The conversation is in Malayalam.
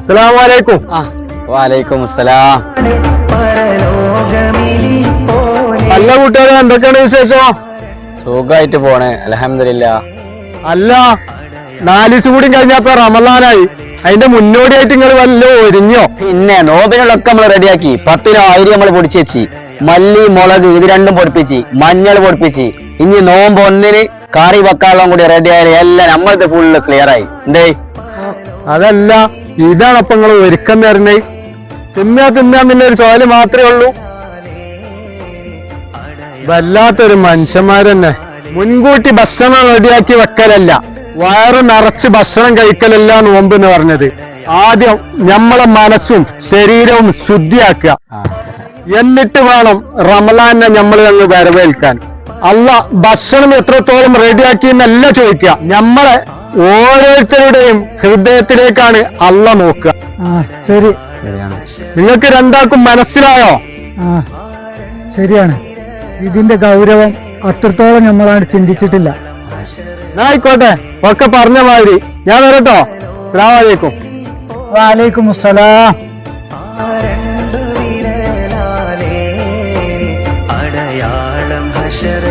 അസ്സലാമു അലൈക്കും. വലൈക്കും അസ്സലാം. അല്ല കൂട്ടുകാരെ, എന്തൊക്കെയാണ് വിശേഷം? സുഖമായിട്ട് പോണേ അൽഹംദുലില്ലാ. അല്ല, 4 ദിവസം കൂടി കഴിഞ്ഞപ്പോ റമളാനായി. അതിന്റെ മുന്നോടിയായിട്ട് നിങ്ങൾ വല്ല ഒരുങ്ങിയോ? പിന്നെ നോമ്പിനുള്ളൊക്കെ നമ്മൾ റെഡിയാക്കി. 10 അരി നമ്മൾ പൊടിച്ചു വെച്ച്, മല്ലി മുളക് ഇത് രണ്ടും പൊടിപ്പിച്ച്, മഞ്ഞൾ പൊടിപ്പിച്ച്. ഇനി നോമ്പ് 1 കറി വെക്കാനുള്ള കൂടി റെഡി ആയാലും എല്ലാം നമ്മളത് ഫുള്ള് ക്ലിയർ ആയി. എന്തേ അതല്ല, ഇതാണ് അപ്പൊ നിങ്ങൾ ഒരുക്കം തരുന്നേ. തിന്നാന്നില്ലൊരു ചോല് മാത്രമേ ഉള്ളൂ. വല്ലാത്തൊരു മനുഷ്യന്മാരെന്നെ. മുൻകൂട്ടി ഭക്ഷണം റെഡിയാക്കി വെക്കലല്ല, വയറ് നിറച്ച് ഭക്ഷണം കഴിക്കലല്ല നോമ്പ് എന്ന് പറഞ്ഞത്. ആദ്യം നമ്മളെ മനസ്സും ശരീരവും ശുദ്ധിയാക്കുക, എന്നിട്ട് വേണം റമളാനെ നമ്മൾ അങ്ങ് വരവേൽക്കാൻ. അല്ല ഭക്ഷണം എത്രത്തോളം റെഡിയാക്കി എന്നല്ല ചോദിക്കുക, നമ്മളെ ഓരോരുത്തരുടെയും ഹൃദയത്തിലേക്കാണ് അല്ല നോക്കുക. ശരി, നിങ്ങൾക്ക് രണ്ടാൾക്കും മനസ്സിലായോ? ശരിയാണ്. ഇതിന്റെ ഗൗരവം അത്രത്തോളം നമ്മളാണ് ചിന്തിച്ചിട്ടില്ല. ആയിക്കോട്ടെ, ഒക്കെ പറഞ്ഞ മാതിരി ഞാൻ വരട്ടോ. അസ്സലാമു അലൈക്കും. വലൈക്കും അസ്സലാം. അടയാളം ഹശർ